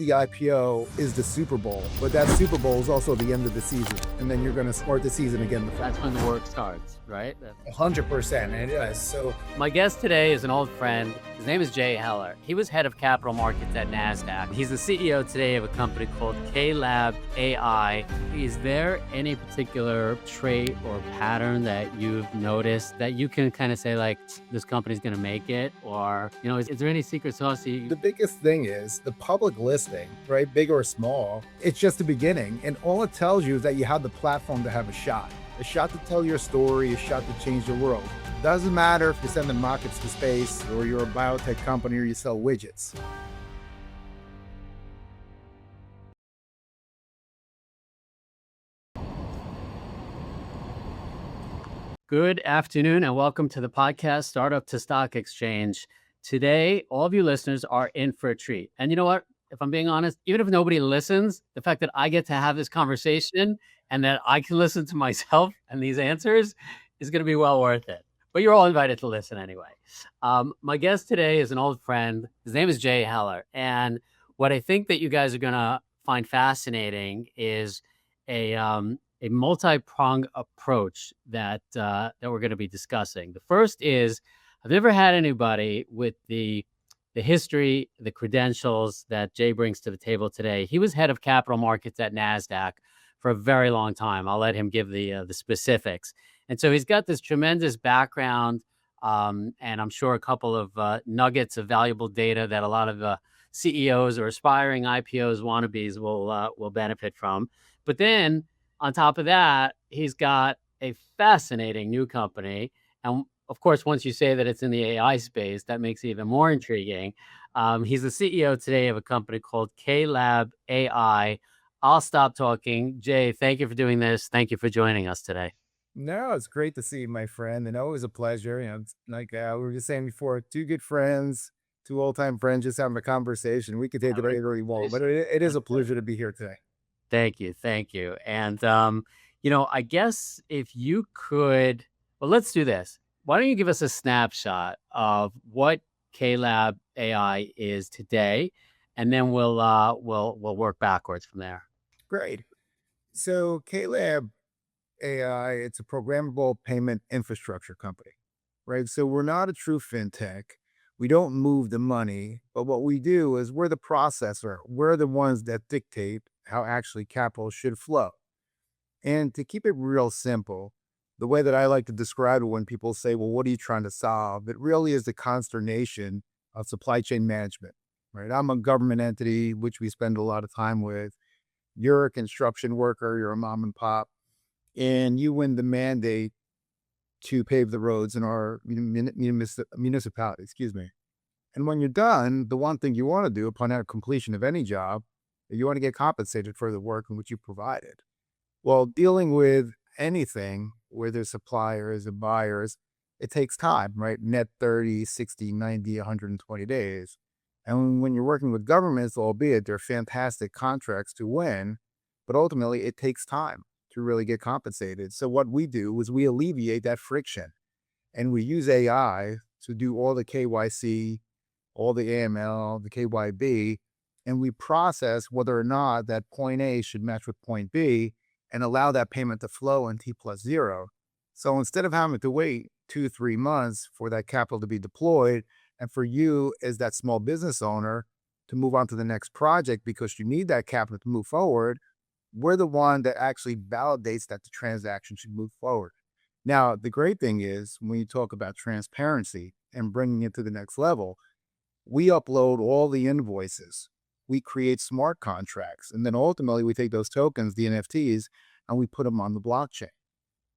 the IPO is the Super Bowl, but that Super Bowl is also the end of the season. And then you're going to start the season again. That's when the work starts, right? 100%. It is. So my guest today is an old friend. His name is Jay Heller. He was head of capital markets at Nasdaq. He's the CEO today of a company called K-Lab.AI. Is there any particular trait or pattern that you've noticed that you can kind of say like, this company's going to make it? Or, is there any secret sauce? The biggest thing is the public listing, right? Big or small, it's just the beginning. And all it tells you is that you have the platform to have a shot to tell your story, a shot to change the world. Doesn't matter if you're sending rockets to space or you're a biotech company or you sell widgets. Good afternoon and welcome to the podcast, Startup to Stock Exchange. Today, all of you listeners are in for a treat. And you know what? If I'm being honest, even if nobody listens, the fact that I get to have this conversation and that I can listen to myself and these answers is going to be well worth it. But you're all invited to listen anyway. My guest today is an old friend. His name is Jay Heller. And what I think that you guys are going to find fascinating is a multi-pronged approach that we're going to be discussing. The first is, I've never had anybody with the history, the credentials that Jay brings to the table today. He was head of capital markets at Nasdaq for a very long time. I'll let him give the specifics. And so he's got this tremendous background, and I'm sure a couple of nuggets of valuable data that a lot of CEOs or aspiring IPOs wannabes will benefit from. But then on top of that, he's got a fascinating new company. And of course, once you say that it's in the AI space, that makes it even more intriguing. He's the CEO today of a company called K-Lab.AI. I'll stop talking. Jay, thank you for doing this. Thank you for joining us today. No, it's great to see you, my friend, and always a pleasure. It's like we were just saying before, two good friends, two old-time friends just having a conversation. We could take it anywhere we want, but it is a pleasure to be here today. Thank you. Thank you. And, I guess if you could, well, let's do this. Why don't you give us a snapshot of what K-Lab.AI is today, and then we'll work backwards from there. Great. So K-Lab.AI, it's a programmable payment infrastructure company, right? So we're not a true fintech. We don't move the money, but what we do is we're the processor. We're the ones that dictate how actually capital should flow. And to keep it real simple, the way that I like to describe it when people say, well, what are you trying to solve? It really is the consternation of supply chain management, right? I'm a government entity, which we spend a lot of time with. You're a construction worker, you're a mom and pop, and you win the mandate to pave the roads in our municipality, And when you're done, the one thing you want to do upon completion of any job, you want to get compensated for the work in which you provided. Well, dealing with anything where there's suppliers and buyers, it takes time, right? Net 30, 60, 90, 120 days. And when you're working with governments, albeit they're fantastic contracts to win, but ultimately it takes time to really get compensated. So what we do is we alleviate that friction, and we use AI to do all the KYC, all the AML, the KYB, and we process whether or not that point A should match with point B and allow that payment to flow in T+0. So instead of having to wait 2-3 months for that capital to be deployed, and for you as that small business owner to move on to the next project because you need that capital to move forward, we're the one that actually validates that the transaction should move forward. Now, the great thing is when you talk about transparency and bringing it to the next level, we upload all the invoices. We create smart contracts, and then ultimately we take those tokens, the NFTs, and we put them on the blockchain.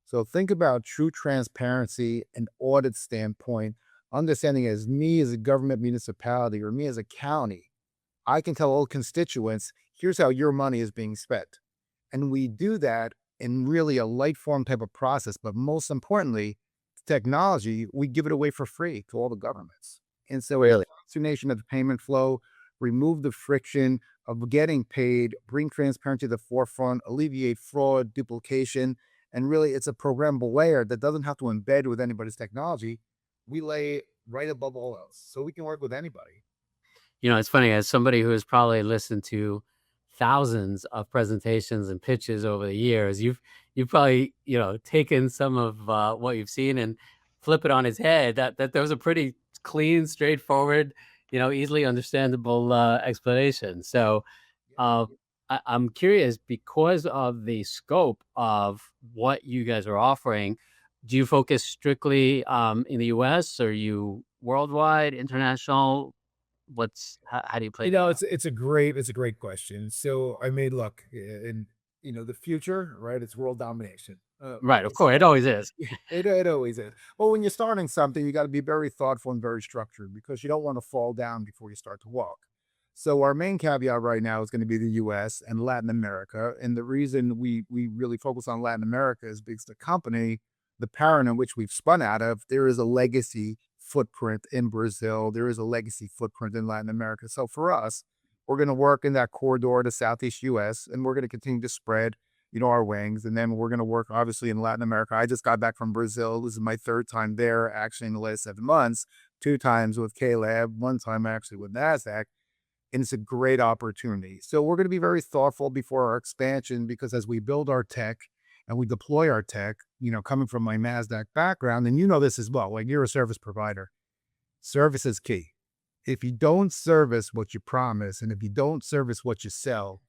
So think about true transparency and audit standpoint, understanding as me as a government municipality or me as a county, I can tell all constituents, here's how your money is being spent. And we do that in really a light form type of process, but most importantly, technology, we give it away for free to all the governments. And so a transformation of the payment flow, remove the friction of getting paid, bring transparency to the forefront, alleviate fraud, duplication, and really it's a programmable layer that doesn't have to embed with anybody's technology. We lay right above all else, so we can work with anybody. It's funny, as somebody who has probably listened to thousands of presentations and pitches over the years, you've probably, taken some of, what you've seen and flip it on its head. That was a pretty clean, straightforward, easily understandable, explanation. So, uh, I'm curious, because of the scope of what you guys are offering, do you focus strictly, in the US? Are you worldwide, international? How do you play that out? It's a great question. So I mean, look, in the future, right? It's world domination. Right, of course, it So always is. it always is. Well, when you're starting something, you got to be very thoughtful and very structured because you don't want to fall down before you start to walk. So our main caveat right now is going to be the U.S. and Latin America, and the reason we really focus on Latin America is because the company, the parent in which we've spun out of, there is a legacy footprint in Brazil. There is a legacy footprint in Latin America. So for us, we're going to work in that corridor to Southeast US, and we're going to continue to spread, our wings. And then we're going to work obviously in Latin America. I just got back from Brazil. This is my third time there, actually, in the last 7 months, two times with K-Lab, one time actually with Nasdaq. And it's a great opportunity. So we're going to be very thoughtful before our expansion because as we build our tech and we deploy our tech, coming from my Nasdaq background, and you know this as well, like you're a service provider, service is key. If you don't service what you promise and if you don't service what you sell,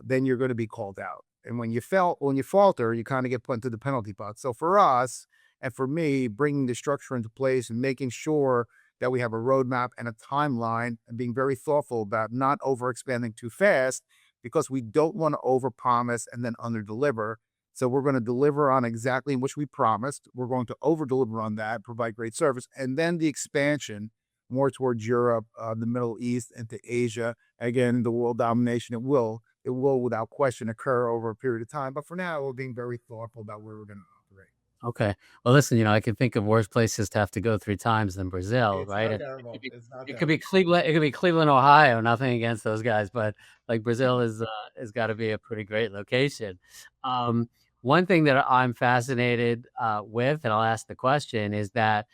then you're going to be called out. And when you falter, you kind of get put into the penalty box. So for us and for me, bringing the structure into place and making sure that we have a roadmap and a timeline and being very thoughtful about not overexpanding too fast because we don't want to overpromise and then underdeliver. So we're going to deliver on exactly which we promised. We're going to over deliver on that, provide great service, and then the expansion more towards Europe, the Middle East, into Asia. Again, the world domination, it will without question occur over a period of time. But for now, we're being very thoughtful about where we're going to operate. Okay. Well, listen, I can think of worse places to have to go 3 times than Brazil, It's right? not It could terrible. be It's not it could be terrible. Cleveland, Ohio, nothing against those guys, but, like, Brazil has gotta be a pretty great location. Um, One thing that I'm fascinated, with, and I'll ask the question, is that,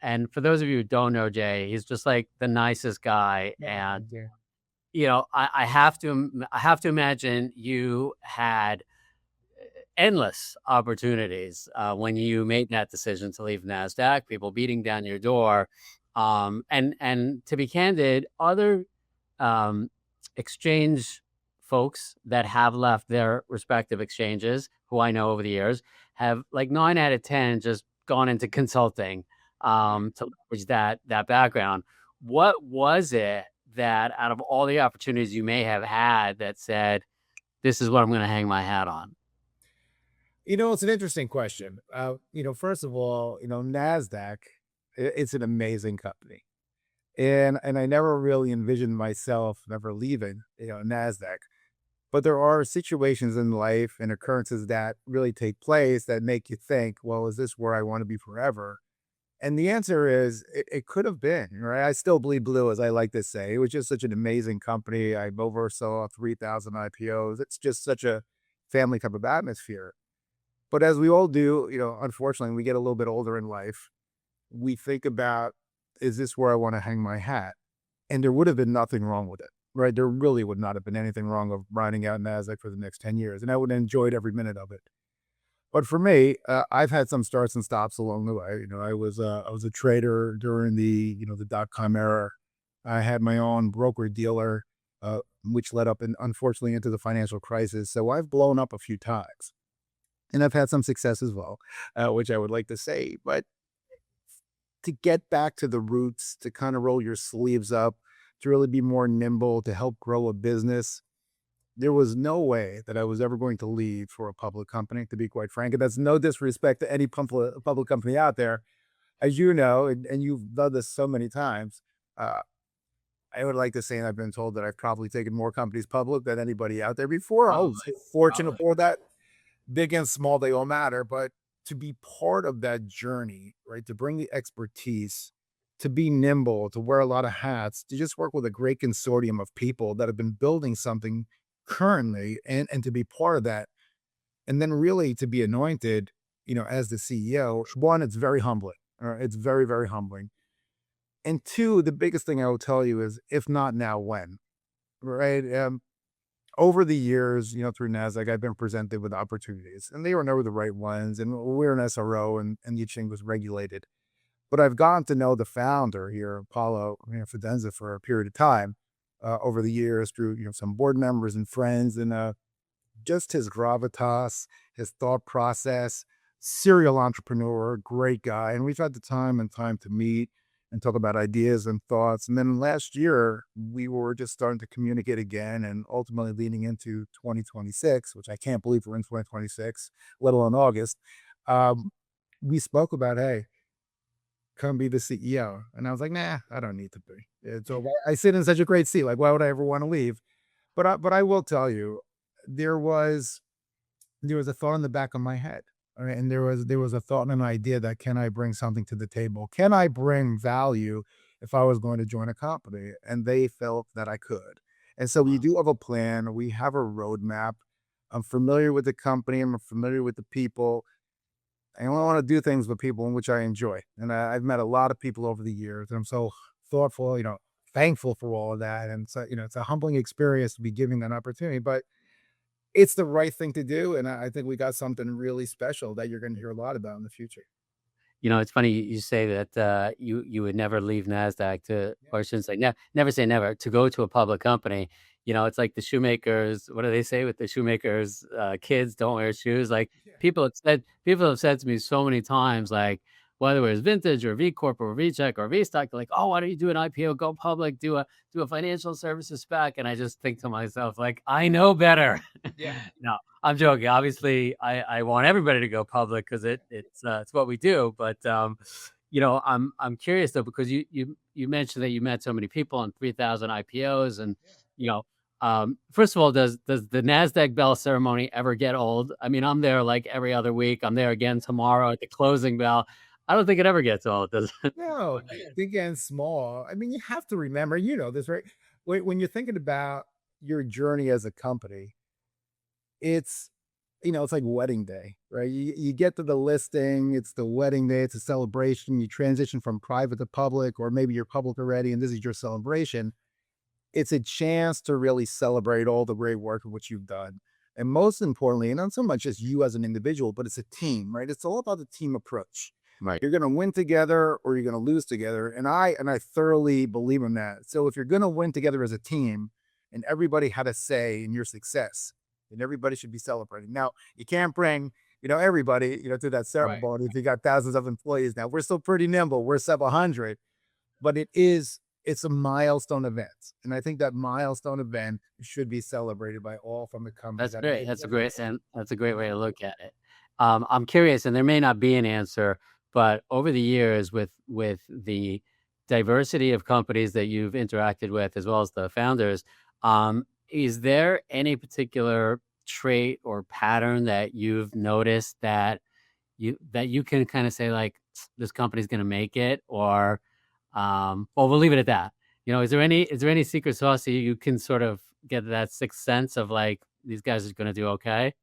and for those of you who don't know Jay, he's just, like, the nicest guy, No, and, thank you. I have to imagine you had endless opportunities when you made that decision to leave Nasdaq. People beating down your door, and to be candid, other um, exchange folks that have left their respective exchanges, who I know over the years, have like 9 out of 10 just gone into consulting to leverage that background. What was it that, out of all the opportunities you may have had, that said, "This is what I'm going to hang my hat on"? It's an interesting question. First of all, Nasdaq, it's an amazing company, and I never really envisioned myself never leaving, Nasdaq. But there are situations in life and occurrences that really take place that make you think, well, is this where I want to be forever? And the answer is, it could have been, right? I still bleed blue, as I like to say. It was just such an amazing company. I oversaw 3,000 IPOs. It's just such a family type of atmosphere. But as we all do, unfortunately, when we get a little bit older in life, we think about, is this where I want to hang my hat? And there would have been nothing wrong with it, right? There really would not have been anything wrong of riding out Nasdaq for the next 10 years. And I would have enjoyed every minute of it. But for me, I've had some starts and stops along the way. I was a trader during the dot-com era. I had my own broker dealer, which led up and unfortunately into the financial crisis. So I've blown up a few times and I've had some success as well, which I would like to say. But to get back to the roots, to kind of roll your sleeves up, to really be more nimble, to help grow a business, there was no way that I was ever going to leave for a public company, to be quite frank. And that's no disrespect to any public company out there. As you know, and you've done this so many times, uh, I would like to say, and I've been told that I've probably taken more companies public than anybody out there before. I Probably, was fortunate probably. for that. Big and small, they all matter. But to be part of that journey, right? To bring the expertise, to be nimble, to wear a lot of hats, to just work with a great consortium of people that have been building something currently and to be part of that. And then really to be anointed, as the CEO, one, it's very humbling. It's very, very humbling. And two, the biggest thing I will tell you is if not now, when? Right? Over the years, through Nasdaq, I've been presented with opportunities, and they were never the right ones. And we're an SRO, and each thing was regulated. But I've gotten to know the founder here, Paulo Fidenza, for a period of time over the years through some board members and friends, and just his gravitas, his thought process, serial entrepreneur, great guy. And we've had the time and time to meet and talk about ideas and thoughts. And then last year, we were just starting to communicate again and ultimately leading into 2026, which I can't believe we're in 2026, let alone August. Um, we spoke about, hey, come be the CEO. And I was like, nah, I don't need to be. It's over. I sit in such a great seat. Like, why would I ever want to leave? But I will tell you, there was there was a thought in the back of my head. All right. And there was a thought and an idea that, can I bring something to the table? Can I bring value if I was going to join a company? And they felt that I could. And so we Wow. do have a plan. We have a roadmap. I'm familiar with the company. I'm familiar with the people. I only want to do things with people in which I enjoy. And I've met a lot of people over the years. And I'm so thoughtful, thankful for all of that. And so, it's a humbling experience to be given that opportunity. But it's the right thing to do, and I think we got something really special that you're gonna hear a lot about in the future. It's funny you say that, you would never leave Nasdaq to, Yeah. or I shouldn't say never say never, to go to a public company. It's like the shoemakers, what do they say with the shoemakers, kids don't wear shoes? Like, Yeah. people have said to me so many times, like, whether it's vintage or V Corp or V Check or V Stock, they're like, "Oh, why don't you do an IPO, go public, do a financial services SPAC?" And I just think to myself, like, "I know better." Yeah. No, I'm joking. Obviously, I want everybody to go public because it's what we do. But I'm curious though, because you mentioned that you met so many people on 3,000 IPOs, and you know, first of all, does the Nasdaq bell ceremony ever get old? I mean, I'm there like every other week. I'm there again tomorrow at the closing bell. I don't think it ever gets old, does it? No, big and small. I mean, you have to remember, this, right? When you're thinking about your journey as a company, it's it's like wedding day, right? You get to the listing, it's the wedding day, it's a celebration. You transition from private to public, or maybe you're public already, and this is your celebration. It's a chance to really celebrate all the great work of what you've done. And most importantly, and not so much as you as an individual, but it's a team, right? It's all about the team approach. Right. You're going to win together or you're going to lose together. And I thoroughly believe in that. So if you're going to win together as a team and everybody had a say in your success, then everybody should be celebrating. Now, you can't bring, everybody, to that Right. ceremony if you got thousands of employees. Now, we're still pretty nimble. We're several hundred, but it's a milestone event, and I think that milestone event should be celebrated by all from the company That's that great. made it That's a what it great is. and that's a great way to look at it. I'm curious, and there may not be an answer, but over the years, with the diversity of companies that you've interacted with, as well as the founders, is there any particular trait or pattern that you've noticed that you can kind of say like, this company's going to make it, or well, we'll leave it at that. Is there any secret sauce that you can sort of get that sixth sense of like, these guys are going to do okay?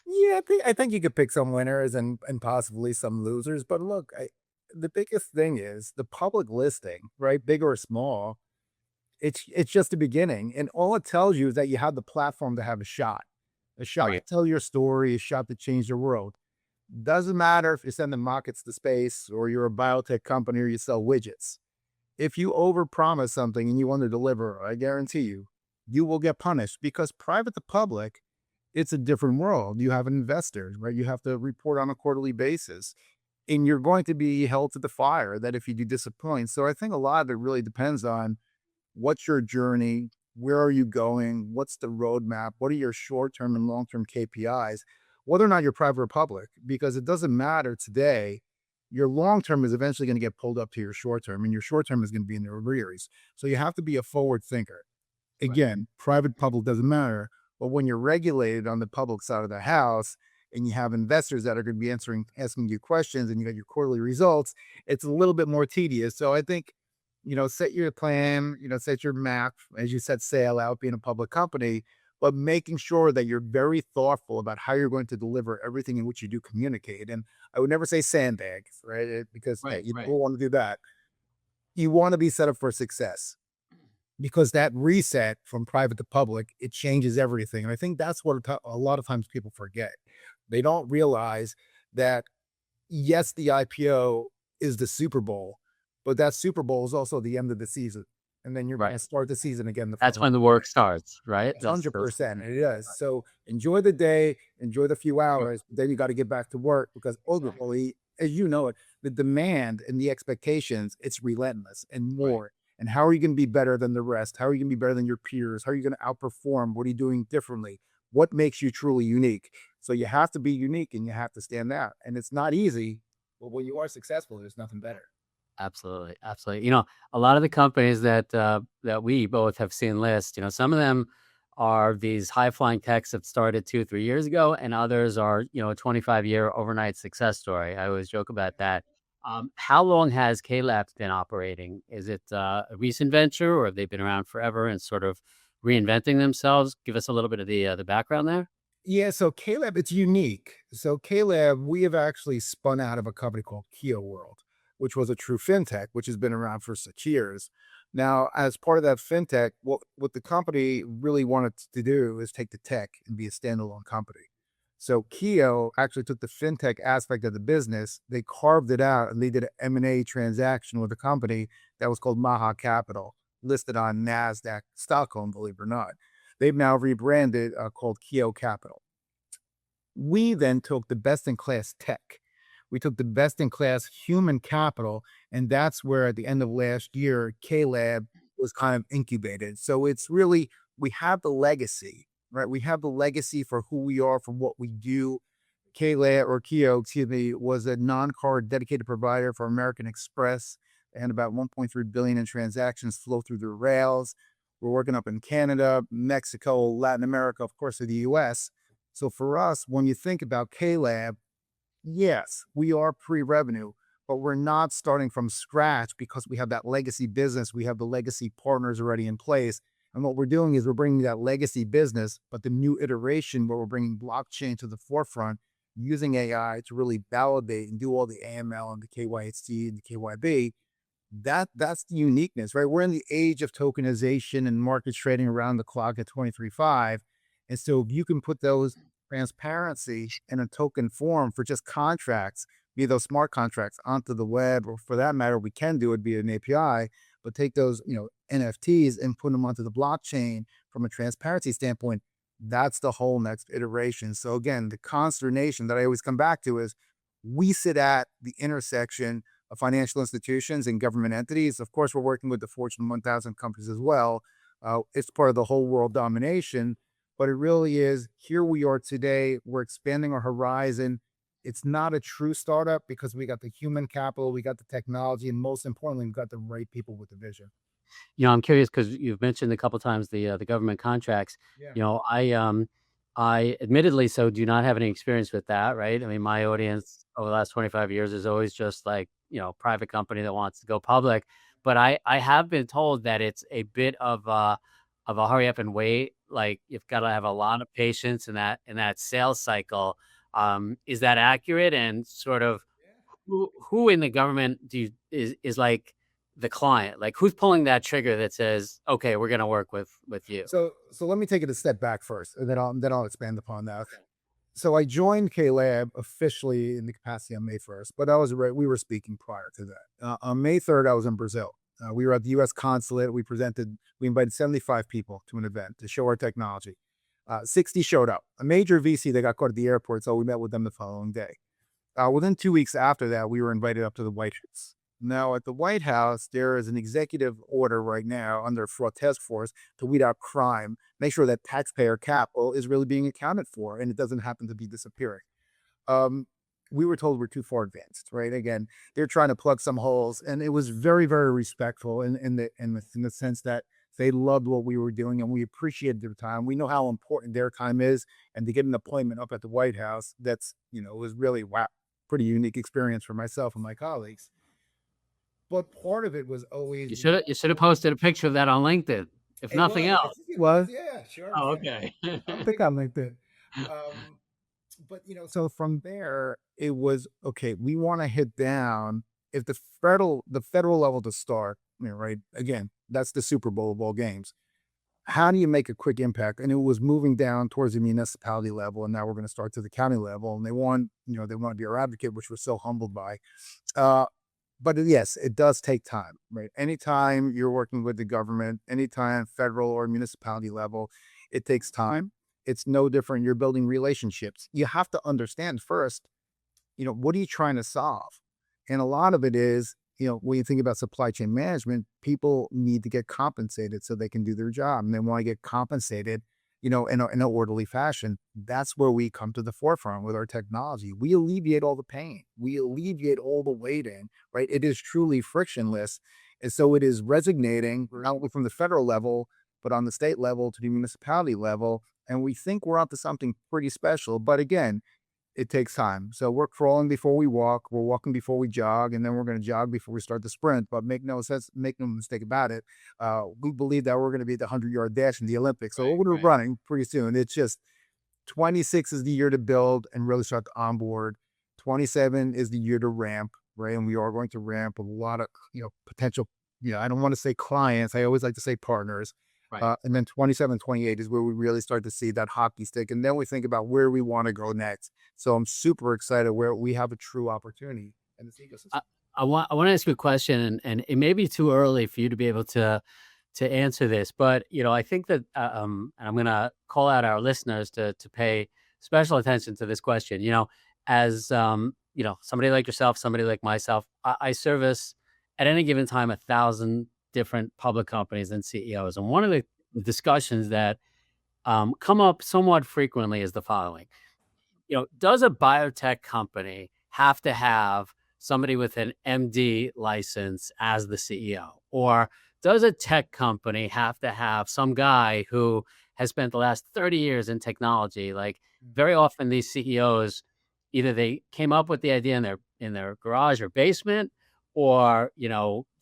Yeah, I think you could pick some winners and possibly some losers, but look, the biggest thing is the public listing, right? Big or small, it's just the beginning, and all it tells you is that you have the platform to have a Oh shot yeah. to tell your story, a shot to change the world. Doesn't matter if you're sending markets to space or you're a biotech company or you sell widgets. If you overpromise something and you want to deliver, I guarantee you will get punished, because private to public, it's a different world. You have investors, right? You have to report on a quarterly basis, and you're going to be held to the fire that if you do disappoint. So I think a lot of it really depends on what's your journey, where are you going, what's the roadmap, what are your short-term and long-term KPIs, whether or not you're private or public, because it doesn't matter today. Your long term is eventually going to get pulled up to your short term, and your short term is going to be in the arrears. So you have to be a forward thinker. Right. Again, private, public doesn't matter. But when you're regulated on the public side of the house and you have investors that are going to be asking you questions, and you got your quarterly results, it's a little bit more tedious. So I think, set your plan, set your map, as you said, sail out being a public company, but making sure that you're very thoughtful about how you're going to deliver everything in which you do communicate. And I would never say sandbag, right? Because hey, Right. you Right. don't want to do that. you want to be set up for success because that reset from private to public, it changes everything. And I think that's what a lot of times people forget. They don't realize that yes, the IPO is the Super Bowl, but that Super Bowl is also the end of the season. And then you're going Right. to start the season again the That's following when the work starts, right? That's those. 100%. It is. So enjoy the day, enjoy the few hours, but then you got to get back to work because ultimately, as you know it, the demand and the expectations, it's relentless and more. And how are you going to be better than the rest? How are you going to be better than your peers? How are you going to outperform? What are you doing differently? What makes you truly unique? So you have to be unique and you have to stand out. And it's not easy, but when you are successful, there's nothing better. Absolutely, absolutely. You know, a lot of the companies that we both have seen list, you know, some of them are these high flying techs that started 2, 3 years ago, and others are, you know, a 25-year overnight success story. I always joke about that. How long has K-Labs been operating? Is it a recent venture, or have they been around forever and sort of reinventing themselves? Give us a little bit of the background there. Yeah, so K-Lab, it's unique. So K-Lab, we have actually spun out of a company called Keo World, which was a true fintech, which has been around for such years. Now, as part of that fintech, what the company really wanted to do is take the tech and be a standalone company. So Keo actually took the fintech aspect of the business, they carved it out, and they did an M&A transaction with a company that was called Maha Capital, listed on Nasdaq Stockholm, believe it or not. They've now rebranded called Keo Capital. We then took the best in class tech. We took the best in class human capital, and that's where at the end of last year, K-Lab was kind of incubated. So it's really, we have the legacy, right? We have the legacy for who we are, for what we do. K-Lab or Keo, excuse me, was a non-card dedicated provider for American Express and about 1.3 billion in transactions flow through the rails. We're working up in Canada, Mexico, Latin America, of course, in the US. So for us, when you think about K-Lab, yes, we are pre-revenue, but we're not starting from scratch because we have that legacy business. We have the legacy partners already in place. And what we're doing is we're bringing that legacy business, but the new iteration where we're bringing blockchain to the forefront, using AI to really validate and do all the AML and the KYC and the KYB. That's the uniqueness, right? We're in the age of tokenization and markets trading around the clock at 23/5. And so if you can put those transparency in a token form for just contracts, be those smart contracts onto the web, or for that matter, we can do it via an API, but take those, NFTs and put them onto the blockchain from a transparency standpoint, that's the whole next iteration. So again, the consternation that I always come back to is we sit at the intersection of financial institutions and government entities. Of course, we're working with the Fortune 1000 companies as well. It's part of the whole world domination, but it really is here we are today. We're expanding our horizon. It's not a true startup because we got the human capital, we got the technology, and most importantly, we've got the right people with the vision. You know, I'm curious because you've mentioned a couple times the government contracts. Yeah. You know, I admittedly so do not have any experience with that, right? I mean, my audience over the last 25 years is always just like, you know, private company that wants to go public. But I have been told that it's a bit of a hurry up and wait. Like you've got to have a lot of patience in that sales cycle. Is that accurate? And sort of who in the government is like the client? Like, who's pulling that trigger that says, "Okay, we're gonna work with you?" So let me take it a step back first, and then I'll expand upon that. Okay. So I joined K-Lab officially in the capacity on May 1st, but I was right. We were speaking prior to that. On May 3rd, I was in Brazil. We were at the U.S. consulate. We invited 75 people to an event to show our technology. 60 showed up. A major VC that got caught at the airport, so we met with them the following day. Within 2 weeks after that, we were invited up to the White House. Now, at the White House, there is an executive order right now under fraud task force to weed out crime, make sure that taxpayer capital is really being accounted for, and it doesn't happen to be disappearing. Um, we were told we're too far advanced, right? Again, they're trying to plug some holes, and it was very, very respectful in the sense that they loved what we were doing, and we appreciated their time. We know how important their time is, and to get an appointment up at the White House, was really wow, pretty unique experience for myself and my colleagues. But part of it was always You should have posted a picture of that on LinkedIn, if it nothing was. I else. think it was. Yeah, sure. Oh, Yeah. okay. I don't think I'm like that. Um, but so from there, it was okay. We want to hit down if the federal level to start. right? Again, that's the Super Bowl of all games. How do you make a quick impact? And it was moving down towards the municipality level, and now we're going to start to the county level. And they want to be our advocate, which we're so humbled by. Uh, but yes, it does take time, right? Anytime you're working with the government, anytime federal or municipality level, it takes time. It's no different. You're building relationships. You have to understand first, what are you trying to solve? And a lot of it is, when you think about supply chain management, people need to get compensated so they can do their job. And they want to get compensated, in an orderly fashion. That's where we come to the forefront with our technology. We alleviate all the pain. We alleviate all the waiting, right? It is truly frictionless. And so it is resonating not only from the federal level, but on the state level to the municipality level. And we think we're onto something pretty special. But again, it takes time. So we're crawling before we walk, we're walking before we jog, and then we're going to jog before we start the sprint. But make no mistake about it. We believe that we're going to be at the 100-yard dash in the Olympics. So Right, we're going to be right, running pretty soon. It's just 26 is the year to build and really start to onboard. 27 is the year to ramp, right? And we are going to ramp a lot of, potential, I don't want to say clients. I always like to say partners. right. And then 27, 28 is where we really start to see that hockey stick. And then we think about where we want to go next. So I'm super excited where we have a true opportunity in this ecosystem. I, I want to ask you a question, and it may be too early for you to be able to answer this, but I think that and I'm going to call out our listeners to pay special attention to this question. As somebody like yourself, somebody like myself, I service at any given time 1,000 different public companies and CEOs, and one of the discussions that come up somewhat frequently is the following: does a biotech company have to have somebody with an MD license as the CEO? Or does a tech company have to have some guy who has spent the last 30 years in technology? Like, very often these CEOs, either they came up with the idea in their garage or basement, or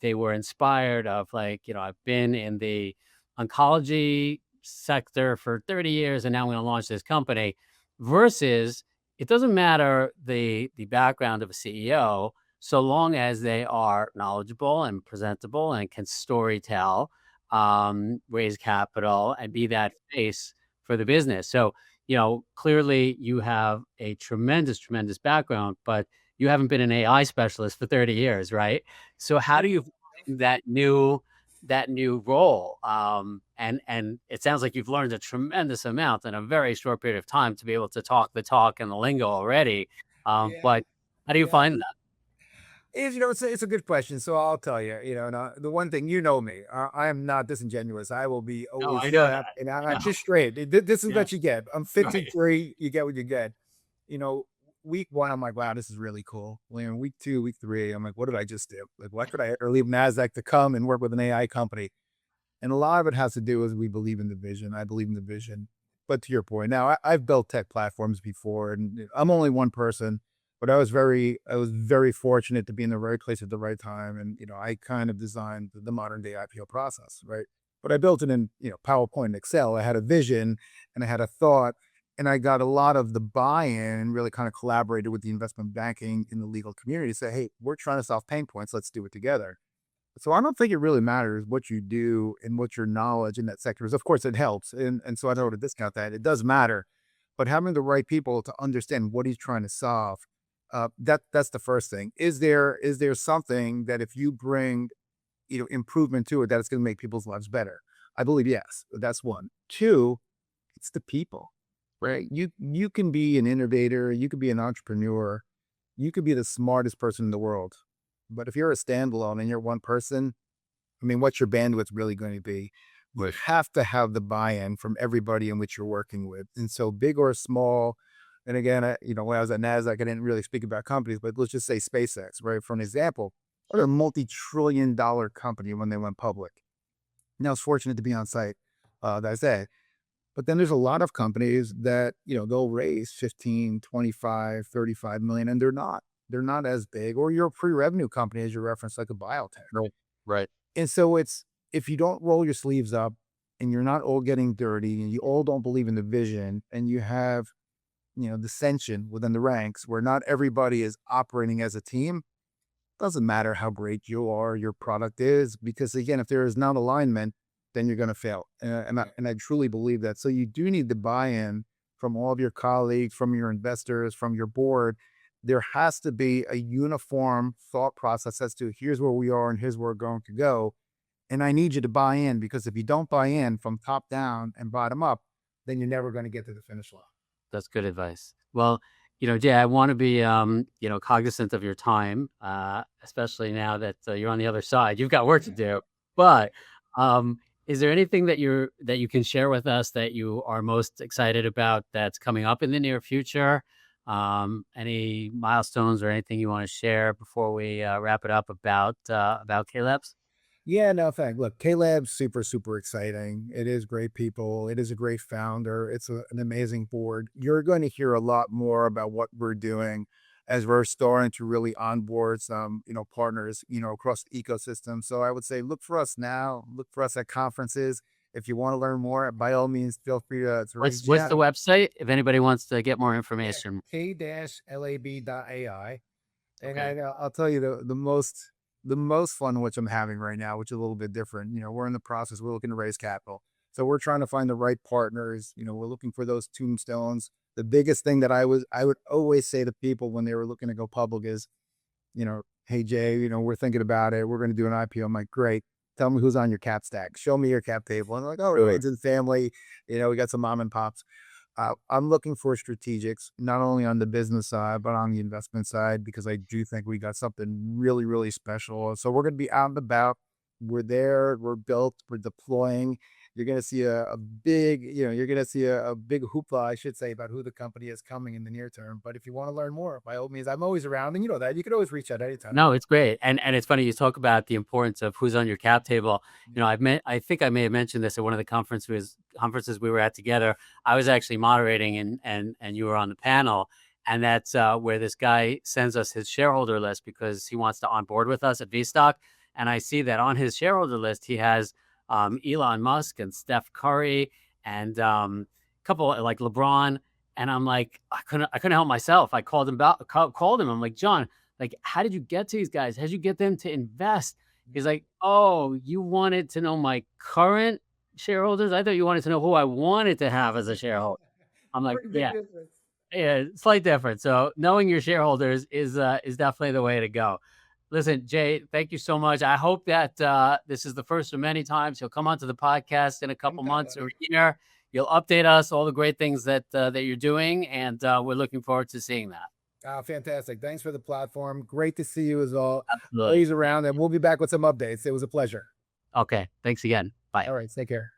they were inspired of, like, I've been in the oncology sector for 30 years and now I'm going to launch this company. Versus, it doesn't matter the background of a CEO, so long as they are knowledgeable and presentable and can story tell, raise capital, and be that face for the business. So, clearly you have a tremendous, tremendous background, but you haven't been an AI specialist for 30 years, right? So how do you find that new role? And it sounds like you've learned a tremendous amount in a very short period of time to be able to talk the talk and the lingo already. Yeah, But how do you yeah. find that? It's a good question. So I'll tell you, the one thing, me, I am not disingenuous. I will be No, always I know that. strapped, and I'm No, just straight. This is yeah, what you get. I'm right. 53. You get what you get. You know, week one, I'm like, wow, this is really cool. Week two, week three, I'm like, what did I just do? Like, why could I ever leave Nasdaq to come and work with an AI company? And a lot of it has to do with we believe in the vision. I believe in the vision. But to your point, now I've built tech platforms before, and I'm only one person, but I was very fortunate to be in the right place at the right time. And I kind of designed the modern day IPO process, right? But I built it in PowerPoint and Excel. I had a vision and I had a thought, and I got a lot of the buy-in and really kind of collaborated with the investment banking in the legal community to say, hey, we're trying to solve pain points. Let's do it together. So I don't think it really matters what you do and what your knowledge in that sector is. Of course, it helps, and so I don't want to discount that. It does matter, but having the right people to understand what he's trying to solve, that's the first thing. Is there something that if you bring improvement to it, that it's going to make people's lives better? I believe yes. That's one. Two, it's the people, right? You can be an innovator, you could be an entrepreneur, you could be the smartest person in the world, but if you're a standalone and you're one person, I mean, what's your bandwidth really going to be? You Right. have to have the buy-in from everybody in which you're working with. And so big or small, and again, when I was at Nasdaq, I didn't really speak about companies, but let's just say SpaceX, right? For an example, they're a multi-trillion-dollar company when they went public. And I was fortunate to be on site, that day. But then there's a lot of companies that, they'll raise 15, 25, 35 million, and they're not as big, or you're a pre-revenue company, as you referenced, like a biotech. Right. Right. And so if you don't roll your sleeves up and you're not all getting dirty and you all don't believe in the vision and you have, dissension within the ranks where not everybody is operating as a team, Doesn't matter how great you are, your product is, because again, if there is not alignment, then you're going to fail. And I truly believe that. So you do need the buy-in from all of your colleagues, from your investors, from your board. There has to be a uniform thought process as to here's where we are and here's where we're going to go. And I need you to buy in, because if you don't buy in from top down and bottom up, then you're never going to get to the finish line. That's good advice. Well, Jay, I want to be, cognizant of your time, especially now that you're on the other side. You've got work to do. But um, is there anything that you can share with us that you are most excited about that's coming up in the near future? Any milestones or anything you want to share before we wrap it up about K-Labs? Yeah, no, thanks. Look, K-Lab's super, super exciting. It is great people. It is a great founder. It's an amazing board. You're going to hear a lot more about what we're doing as we're starting to really onboard some, partners, across the ecosystem. So I would say look for us now. Look for us at conferences. If you want to learn more, by all means, feel free to What's reach the out. website if anybody wants to get more Yeah, information? K-Lab.AI. And Okay. I'll tell you the most fun which I'm having right now, which is a little bit different. We're in the process. We're looking to raise capital, so we're trying to find the right partners. We're looking for those tombstones. The biggest thing that I would always say to people when they were looking to go public is, hey Jay, we're thinking about it. We're going to do an IPO. I'm like, great. Tell me who's on your cap stack. Show me your cap table. And they're like, oh, really? Sure. It's in the family. We got some mom and pops. I'm looking for strategics, not only on the business side, but on the investment side, because I do think we got something really, really special. So we're going to be out and about. We're there. We're built. We're deploying. You're going to see a big, you're going to see a big hoopla, I should say, about who the company is coming in the near term. But if you want to learn more, by all means, I'm always around, and you know that you can always reach out anytime. No, it's great, and it's funny you talk about the importance of who's on your cap table. I think I may have mentioned this at one of the conferences we were at together. I was actually moderating, and you were on the panel, and that's where this guy sends us his shareholder list because he wants to onboard with us at VStock, and I see that on his shareholder list he has Elon Musk and Steph Curry and a couple like LeBron, and I'm like I couldn't help myself. I called him. I'm like, John, like, how did you get to these guys? How'd you get them to invest? He's like, oh, you wanted to know my current shareholders? I thought you wanted to know who I wanted to have as a shareholder. I'm like, Pretty big yeah, difference. yeah, slight difference. So knowing your shareholders is definitely the way to go. Listen, Jay, thank you so much. I hope that this is the first of many times you'll come onto the podcast in a couple Anytime, months or buddy. a year. You'll update us all the great things that you're doing, and we're looking forward to seeing that. Fantastic. Thanks for the platform. Great to see you as all. Absolutely. Always around, and we'll be back with some updates. It was a pleasure. Okay. Thanks again. Bye. All right. Take care.